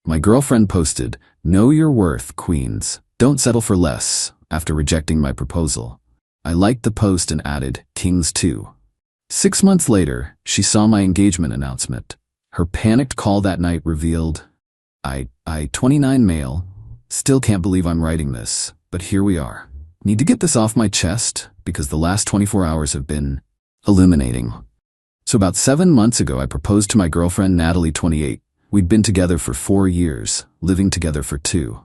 My girlfriend posted, "Know your worth, queens. Don't settle for less," after rejecting my proposal. I liked the post and added, "Kings too." 6 months later, she saw my engagement announcement. Her panicked call that night revealed, I 29 male. Still can't believe I'm writing this, but here we are. Need to get this off my chest because the last 24 hours have been illuminating. So about 7 months ago, I proposed to my girlfriend, Natalie, 28. We'd been together for 4 years, living together for 2.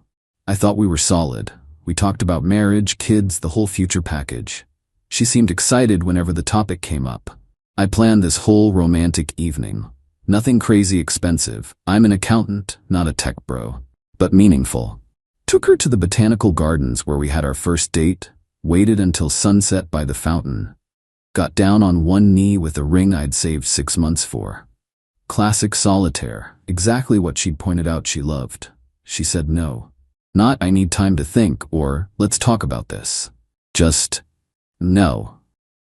I thought we were solid. We talked about marriage, kids, the whole future package. She seemed excited whenever the topic came up. I planned this whole romantic evening. Nothing crazy expensive. I'm an accountant, not a tech bro, but meaningful. Took her to the botanical gardens where we had our first date, waited until sunset by the fountain, got down on one knee with a ring I'd saved 6 months for. Classic solitaire, exactly what she'd pointed out she loved. She said no. Not "I need time to think" or "let's talk about this." Just no.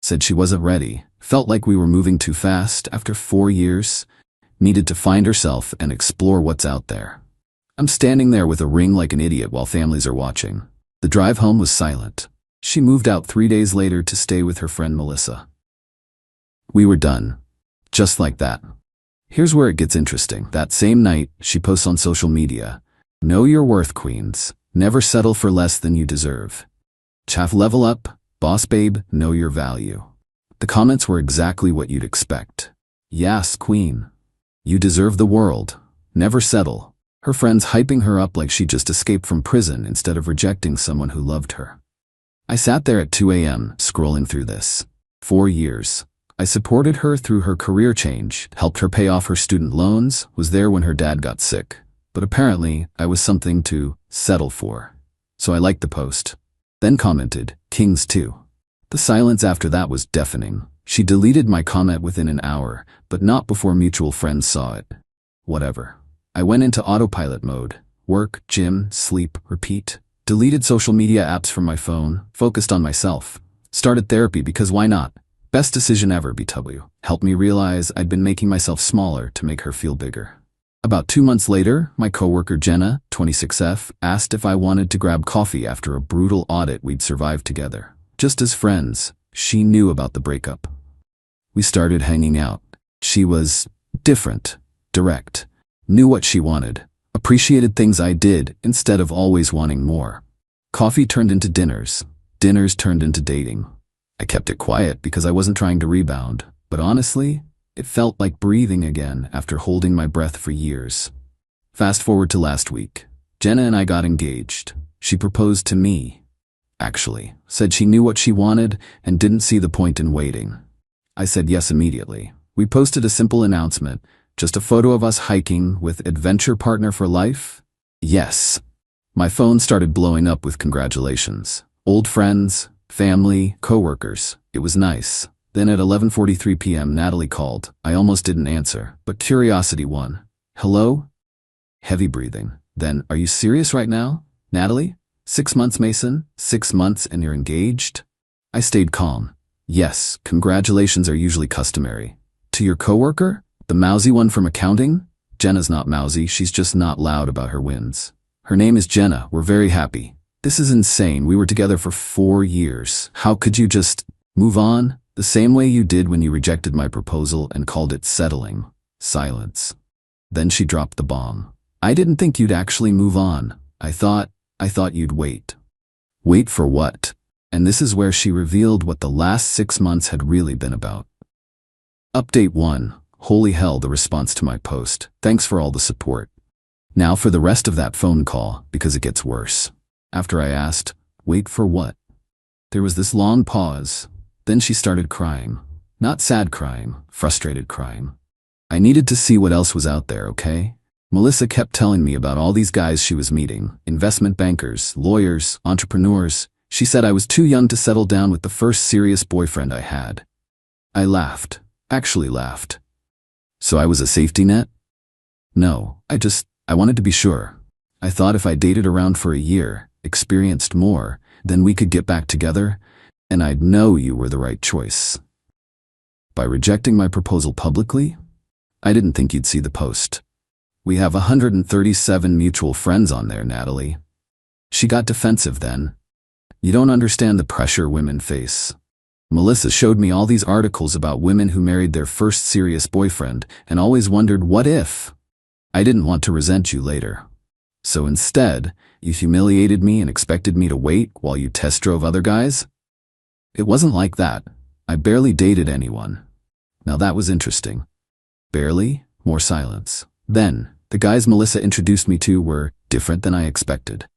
Said she wasn't ready. Felt like we were moving too fast after 4 years. Needed to find herself and explore what's out there. I'm standing there with a ring like an idiot while families are watching. The drive home was silent. She moved out 3 days later to stay with her friend Melissa. We were done. Just like that. Here's where it gets interesting. That same night, she posts on social media, "Know your worth, queens. Never settle for less than you deserve. Chaff level up, boss babe, know your value." The comments were exactly what you'd expect. "Yes, queen. You deserve the world. Never settle." Her friends hyping her up like she just escaped from prison instead of rejecting someone who loved her. I sat there at 2 a.m. scrolling through this. 4 years. I supported her through her career change, helped her pay off her student loans, was there when her dad got sick. But apparently, I was something to settle for. So I liked the post. Then commented, "Kings too." The silence after that was deafening. She deleted my comment within an hour, but not before mutual friends saw it. Whatever. I went into autopilot mode. Work, gym, sleep, repeat. Deleted social media apps from my phone, focused on myself. Started therapy because why not? Best decision ever, BW. Helped me realize I'd been making myself smaller to make her feel bigger. About 2 months later, my coworker Jenna, 26F, asked if I wanted to grab coffee after a brutal audit we'd survived together. Just as friends, she knew about the breakup. We started hanging out. She was different, direct, knew what she wanted, appreciated things I did instead of always wanting more. Coffee turned into dinners. Dinners turned into dating. I kept it quiet because I wasn't trying to rebound, but honestly, it felt like breathing again after holding my breath for years. Fast forward to last week. Jenna and I got engaged. She proposed to me. Actually, said she knew what she wanted and didn't see the point in waiting. I said yes immediately. We posted a simple announcement, just a photo of us hiking with adventure partner for life. Yes. My phone started blowing up with congratulations. Old friends, family, coworkers. It was nice. Then at 11:43 p.m. Natalie called. I almost didn't answer, but curiosity won. "Hello?" Heavy breathing. Then, "Are you serious right now, Natalie? 6 months, Mason? 6 months and you're engaged?" I stayed calm. "Yes, congratulations are usually customary." "To your coworker? The mousy one from accounting?" "Jenna's not mousy, she's just not loud about her wins. Her name is Jenna, we're very happy." "This is insane, we were together for 4 years. How could you just move on? The same way you did when you rejected my proposal and called it settling." Silence. Then she dropped the bomb. "I didn't think you'd actually move on. I thought you'd wait." Wait for what? And this is where she revealed what the last 6 months had really been about. Update 1. Holy hell, the response to my post. Thanks for all the support. Now for the rest of that phone call, because it gets worse. After I asked, "Wait for what?" There was this long pause. Then she started crying. Not sad crying, frustrated crying. I needed to see what else was out there, okay? Melissa kept telling me about all these guys she was meeting, investment bankers, lawyers, entrepreneurs. She said I was too young to settle down with the first serious boyfriend I had. I laughed, actually laughed. So I was a safety net? No, I wanted to be sure. I thought if I dated around for a year, experienced more, then we could get back together, and I'd know you were the right choice. By rejecting my proposal publicly? I didn't think you'd see the post. We have 137 mutual friends on there, Natalie. She got defensive then. You don't understand the pressure women face. Melissa showed me all these articles about women who married their first serious boyfriend and always wondered what if. I didn't want to resent you later. So instead, you humiliated me and expected me to wait while you test drove other guys? It wasn't like that. I barely dated anyone. Now that was interesting. Barely? More silence. Then, the guys Melissa introduced me to were different than I expected.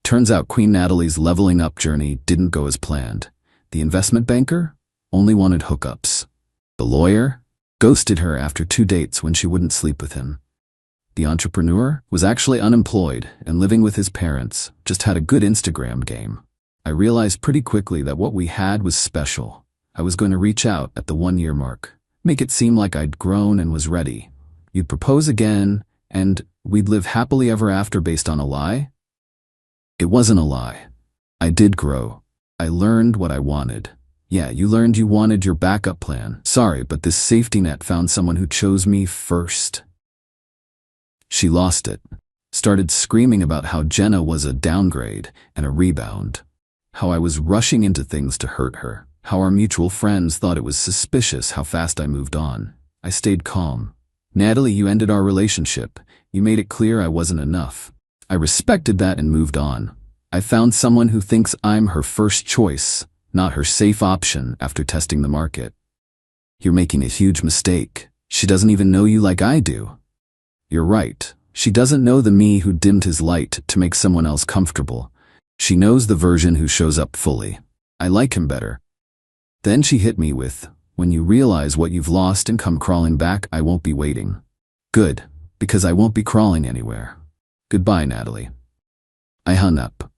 Turns out Queen Natalie's leveling up journey didn't go as planned. The investment banker only wanted hookups. The lawyer ghosted her after 2 dates when she wouldn't sleep with him. The entrepreneur was actually unemployed and living with his parents, just had a good Instagram game. I realized pretty quickly that what we had was special. I was going to reach out at the 1-year mark, make it seem like I'd grown and was ready. You'd propose again, and we'd live happily ever after based on a lie? It wasn't a lie. I did grow. I learned what I wanted. Yeah, you learned you wanted your backup plan. Sorry, but this safety net found someone who chose me first. She lost it. Started screaming about how Jenna was a downgrade and a rebound. How I was rushing into things to hurt her. How our mutual friends thought it was suspicious how fast I moved on. I stayed calm. Natalie, you ended our relationship. You made it clear I wasn't enough. I respected that and moved on. I found someone who thinks I'm her first choice, not her safe option after testing the market. You're making a huge mistake. She doesn't even know you like I do. You're right. She doesn't know the me who dimmed his light to make someone else comfortable. She knows the version who shows up fully. I like him better. Then she hit me with, when you realize what you've lost and come crawling back, I won't be waiting. Good, because I won't be crawling anywhere. Goodbye, Natalie. I hung up.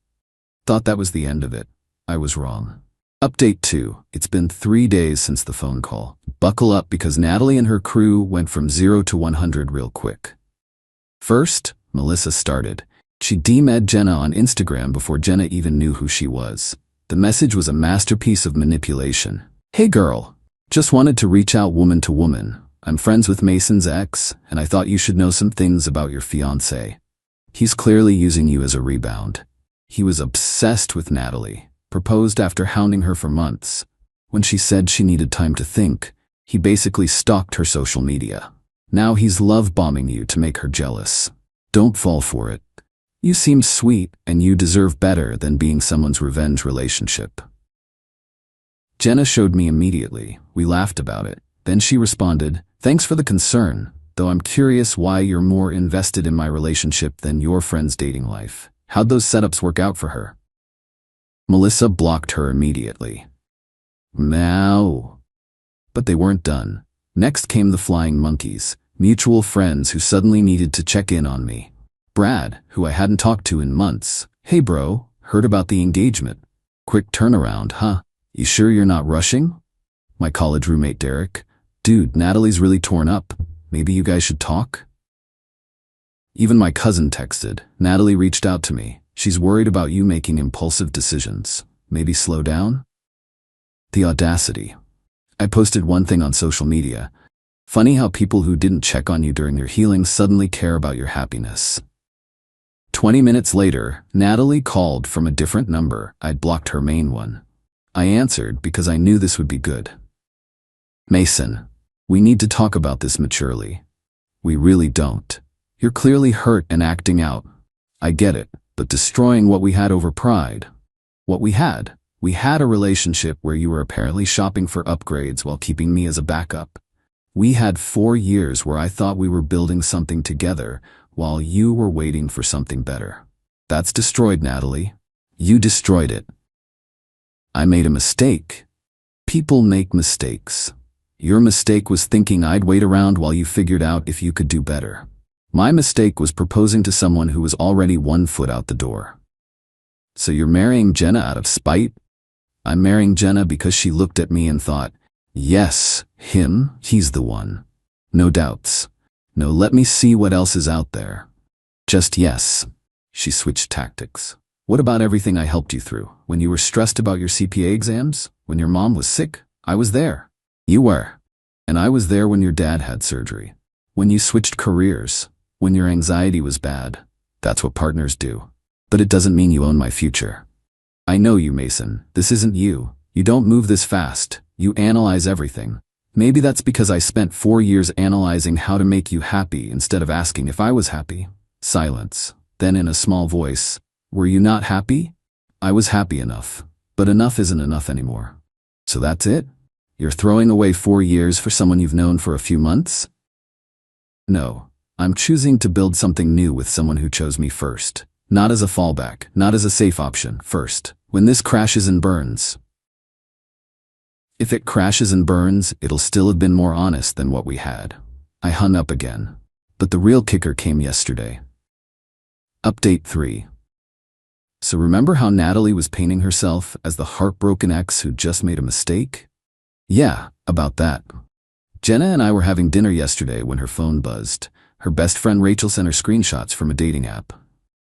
Thought that was the end of it. I was wrong. Update 2. It's been 3 days since the phone call. Buckle up because Natalie and her crew went from 0 to 100 real quick. First, Melissa started. She DM'd Jenna on Instagram before Jenna even knew who she was. The message was a masterpiece of manipulation. Hey girl, just wanted to reach out woman to woman. I'm friends with Mason's ex, and I thought you should know some things about your fiancé. He's clearly using you as a rebound. He was obsessed with Natalie, proposed after hounding her for months. When she said she needed time to think, he basically stalked her social media. Now he's love-bombing you to make her jealous. Don't fall for it. You seem sweet, and you deserve better than being someone's revenge relationship. Jenna showed me immediately. We laughed about it. Then she responded, thanks for the concern, though I'm curious why you're more invested in my relationship than your friend's dating life. How'd those setups work out for her? Melissa blocked her immediately. Meow. But they weren't done. Next came the flying monkeys, mutual friends who suddenly needed to check in on me. Brad, who I hadn't talked to in months. Hey bro, heard about the engagement. Quick turnaround, huh? You sure you're not rushing? My college roommate Derek. Dude, Natalie's really torn up. Maybe you guys should talk? Even my cousin texted. Natalie reached out to me. She's worried about you making impulsive decisions. Maybe slow down? The audacity. I posted one thing on social media. Funny how people who didn't check on you during your healing suddenly care about your happiness. 20 minutes later, Natalie called from a different number. I'd blocked her main one. I answered because I knew this would be good. Mason, we need to talk about this maturely. We really don't. You're clearly hurt and acting out. I get it, but destroying what we had over pride. What we had a relationship where you were apparently shopping for upgrades while keeping me as a backup. We had 4 years where I thought we were building something together while you were waiting for something better. That's destroyed, Natalie. You destroyed it. I made a mistake. People make mistakes. Your mistake was thinking I'd wait around while you figured out if you could do better. My mistake was proposing to someone who was already 1 foot out the door. So you're marrying Jenna out of spite? I'm marrying Jenna because she looked at me and thought, yes, he's the one. No doubts. No, let me see what else is out there. Just yes. She switched tactics. What about everything I helped you through? When you were stressed about your CPA exams? When your mom was sick? I was there. You were. And I was there when your dad had surgery. When you switched careers. When your anxiety was bad, that's what partners do. But it doesn't mean you own my future. I know you, Mason. This isn't you. You don't move this fast. You analyze everything. Maybe that's because I spent 4 years analyzing how to make you happy instead of asking if I was happy. Silence. Then in a small voice, were you not happy? I was happy enough. But enough isn't enough anymore. So that's it? You're throwing away 4 years for someone you've known for a few months? No. I'm choosing to build something new with someone who chose me first. Not as a fallback, not as a safe option, first. When this crashes and burns. If it crashes and burns, it'll still have been more honest than what we had. I hung up again. But the real kicker came yesterday. Update 3. So remember how Natalie was painting herself as the heartbroken ex who just made a mistake? Yeah, about that. Jenna and I were having dinner yesterday when her phone buzzed. Her best friend Rachel sent her screenshots from a dating app.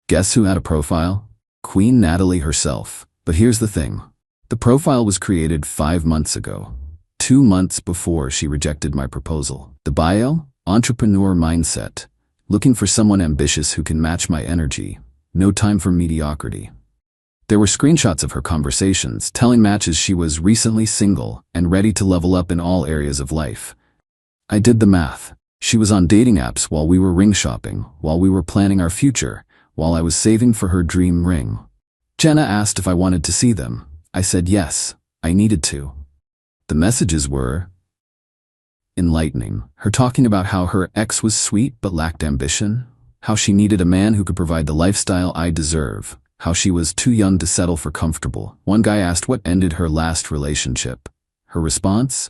Guess who had a profile? Queen Natalie herself. But here's the thing. The profile was created 5 months ago. 2 months before she rejected my proposal. The bio? Entrepreneur mindset. Looking for someone ambitious who can match my energy. No time for mediocrity. There were screenshots of her conversations telling matches she was recently single and ready to level up in all areas of life. I did the math. She was on dating apps while we were ring shopping, while we were planning our future, while I was saving for her dream ring. Jenna asked if I wanted to see them. I said yes, I needed to. The messages were enlightening. Her talking about how her ex was sweet but lacked ambition, how she needed a man who could provide the lifestyle I deserve, how she was too young to settle for comfortable. One guy asked what ended her last relationship. Her response?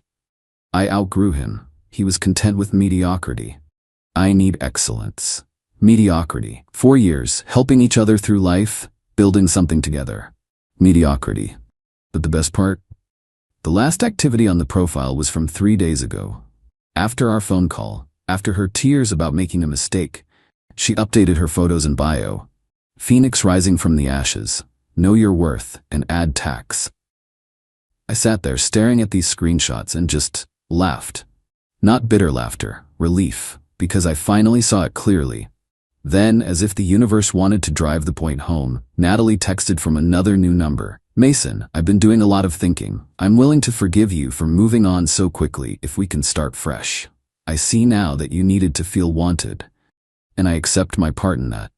I outgrew him. He was content with mediocrity. I need excellence. Mediocrity. 4 years, helping each other through life, building something together. Mediocrity. But the best part? The last activity on the profile was from 3 days ago. After our phone call, after her tears about making a mistake, she updated her photos and bio. Phoenix rising from the ashes. Know your worth and add tax. I sat there staring at these screenshots and just laughed. Not bitter laughter, relief, because I finally saw it clearly. Then, as if the universe wanted to drive the point home, Natalie texted from another new number. Mason, I've been doing a lot of thinking. I'm willing to forgive you for moving on so quickly if we can start fresh. I see now that you needed to feel wanted. And I accept my part in that.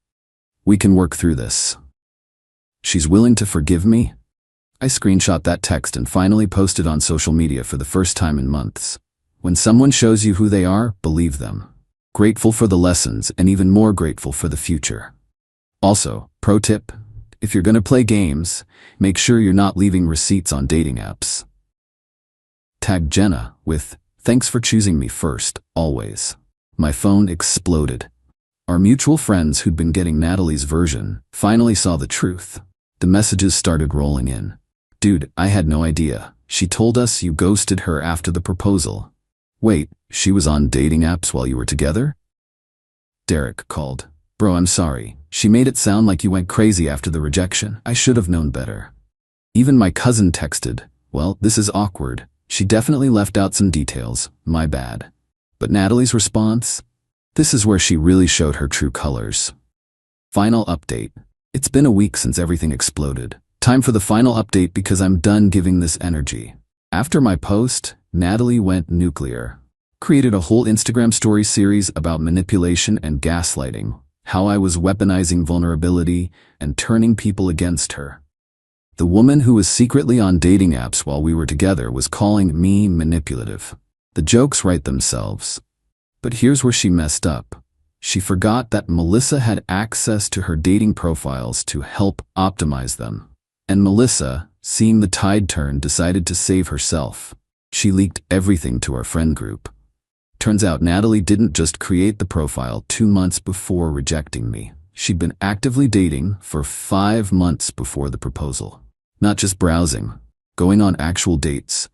We can work through this. She's willing to forgive me? I screenshot that text and finally posted on social media for the first time in months. When someone shows you who they are, believe them. Grateful for the lessons and even more grateful for the future. Also, pro tip, if you're gonna play games, make sure you're not leaving receipts on dating apps. Tag Jenna with, thanks for choosing me first, always. My phone exploded. Our mutual friends who'd been getting Natalie's version finally saw the truth. The messages started rolling in. Dude, I had no idea. She told us you ghosted her after the proposal. Wait, she was on dating apps while you were together? Derek called. Bro, I'm sorry. She made it sound like you went crazy after the rejection. I should have known better. Even my cousin texted, well, this is awkward. She definitely left out some details. My bad. But Natalie's response? This is where she really showed her true colors. Final update. It's been a week since everything exploded. Time for the final update because I'm done giving this energy. After my post, Natalie went nuclear. Created a whole Instagram story series about manipulation and gaslighting, how I was weaponizing vulnerability and turning people against her. The woman who was secretly on dating apps while we were together was calling me manipulative. The jokes write themselves. But here's where she messed up. She forgot that Melissa had access to her dating profiles to help optimize them. And Melissa, seeing the tide turn, decided to save herself. She leaked everything to our friend group. Turns out Natalie didn't just create the profile 2 months before rejecting me. She'd been actively dating for 5 months before the proposal. Not just browsing, going on actual dates,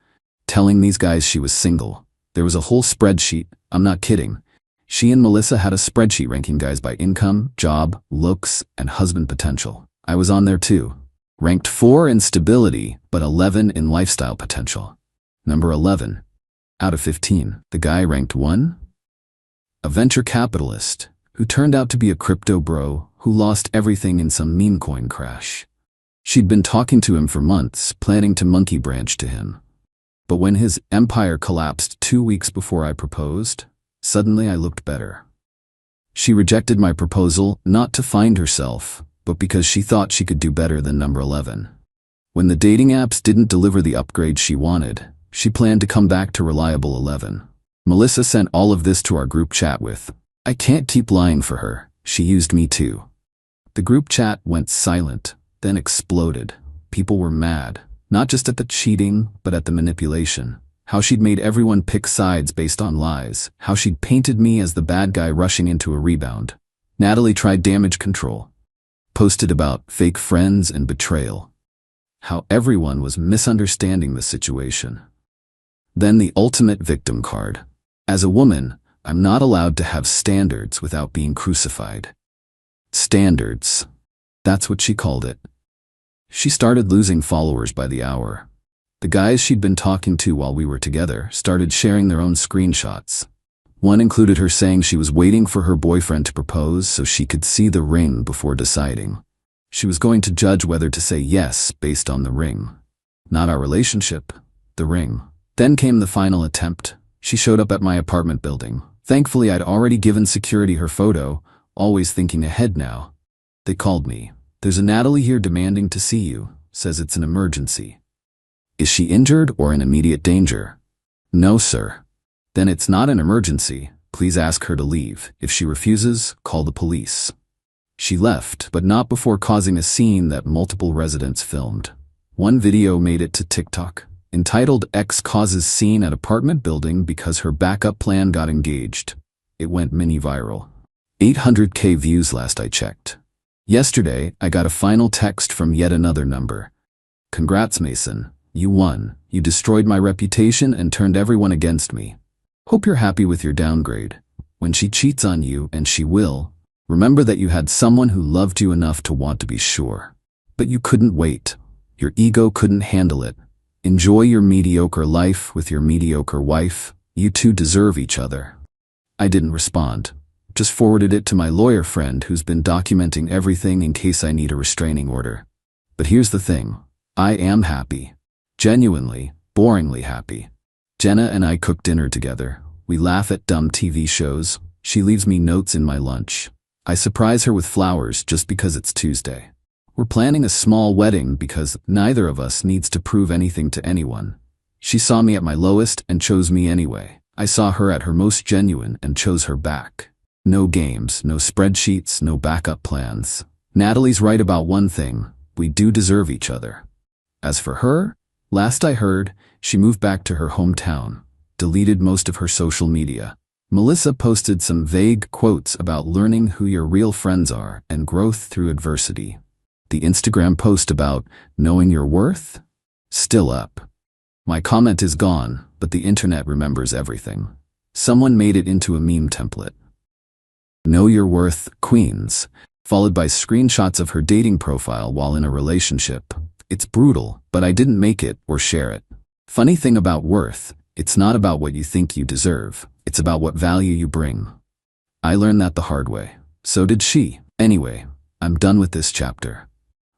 telling these guys she was single. There was a whole spreadsheet, I'm not kidding. She and Melissa had a spreadsheet ranking guys by income, job, looks, and husband potential. I was on there too. Ranked 4 in stability, but 11 in lifestyle potential. Number 11. Out of 15, the guy ranked 1? A venture capitalist, who turned out to be a crypto bro who lost everything in some meme coin crash. She'd been talking to him for months, planning to monkey branch to him. But when his empire collapsed 2 weeks before I proposed, suddenly I looked better. She rejected my proposal not to find herself, but because she thought she could do better than number 11. When the dating apps didn't deliver the upgrade she wanted, she planned to come back to reliable 11. Melissa sent all of this to our group chat with, "I can't keep lying for her, she used me too." The group chat went silent, then exploded. People were mad, not just at the cheating, but at the manipulation. How she'd made everyone pick sides based on lies. How she'd painted me as the bad guy rushing into a rebound. Natalie tried damage control. Posted about fake friends and betrayal. How everyone was misunderstanding the situation. Then the ultimate victim card. As a woman, I'm not allowed to have standards without being crucified. Standards. That's what she called it. She started losing followers by the hour. The guys she'd been talking to while we were together started sharing their own screenshots. One included her saying she was waiting for her boyfriend to propose so she could see the ring before deciding. She was going to judge whether to say yes based on the ring. Not our relationship, the ring. Then came the final attempt. She showed up at my apartment building. Thankfully, I'd already given security her photo, always thinking ahead now. They called me. "There's a Natalie here demanding to see you, says it's an emergency." Is she injured or in immediate danger? No, sir. Then it's not an emergency. Please ask her to leave. If she refuses, call the police. She left, but not before causing a scene that multiple residents filmed. One video made it to TikTok, entitled "X Causes Scene at Apartment Building Because Her Backup Plan Got Engaged." It went mini viral. 800K views last I checked. Yesterday, I got a final text from yet another number. "Congrats, Mason. You won. You destroyed my reputation and turned everyone against me. Hope you're happy with your downgrade. When she cheats on you, and she will, remember that you had someone who loved you enough to want to be sure. But you couldn't wait. Your ego couldn't handle it. Enjoy your mediocre life with your mediocre wife. You two deserve each other." I didn't respond. Just forwarded it to my lawyer friend who's been documenting everything in case I need a restraining order. But here's the thing. I am happy. Genuinely, boringly happy. Jenna and I cook dinner together. We laugh at dumb TV shows. She leaves me notes in my lunch. I surprise her with flowers just because it's Tuesday. We're planning a small wedding because neither of us needs to prove anything to anyone. She saw me at my lowest and chose me anyway. I saw her at her most genuine and chose her back. No games, no spreadsheets, no backup plans. Natalie's right about one thing. We do deserve each other. As for her, last I heard, she moved back to her hometown, deleted most of her social media. Melissa posted some vague quotes about learning who your real friends are and growth through adversity. The Instagram post about knowing your worth? Still up. My comment is gone, but the internet remembers everything. Someone made it into a meme template. Know your worth, Queens, followed by screenshots of her dating profile while in a relationship. It's brutal, but I didn't make it or share it. Funny thing about worth, it's not about what you think you deserve. It's about what value you bring. I learned that the hard way. So did she. Anyway, I'm done with this chapter.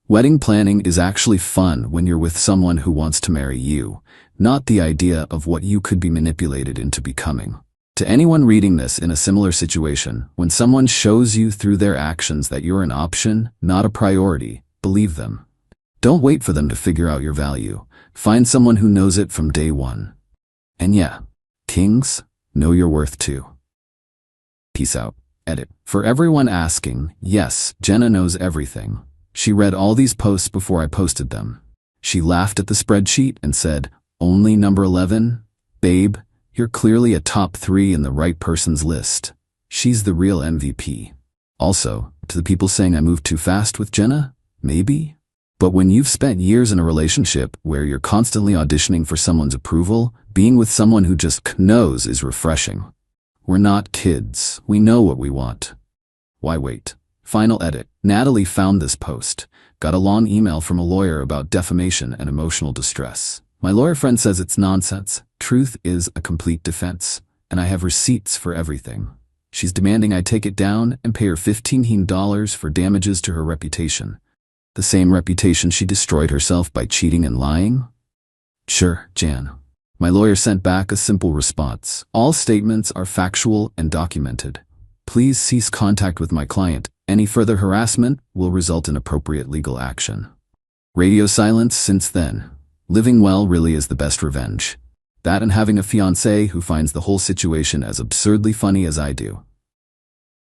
Wedding planning is actually fun when you're with someone who wants to marry you, not the idea of what you could be manipulated into becoming. To anyone reading this in a similar situation, when someone shows you through their actions that you're an option, not a priority, believe them. Don't wait for them to figure out your value. Find someone who knows it from day one. And yeah, kings, know your worth too. Peace out. Edit. For everyone asking, yes, Jenna knows everything. She read all these posts before I posted them. She laughed at the spreadsheet and said, "Only number 11? Babe, you're clearly a top 3 in the right person's list. She's the real MVP." Also, to the people saying I moved too fast with Jenna, maybe? But when you've spent years in a relationship where you're constantly auditioning for someone's approval, being with someone who just knows is refreshing. We're not kids. We know what we want. Why wait? Final edit. Natalie found this post. Got a long email from a lawyer about defamation and emotional distress. My lawyer friend says it's nonsense. Truth is a complete defense, and I have receipts for everything. She's demanding I take it down and pay her $15 for damages to her reputation. The same reputation she destroyed herself by cheating and lying? Sure, Jan. My lawyer sent back a simple response. All statements are factual and documented. Please cease contact with my client. Any further harassment will result in appropriate legal action. Radio silence since then. Living well really is the best revenge. That and having a fiancé who finds the whole situation as absurdly funny as I do.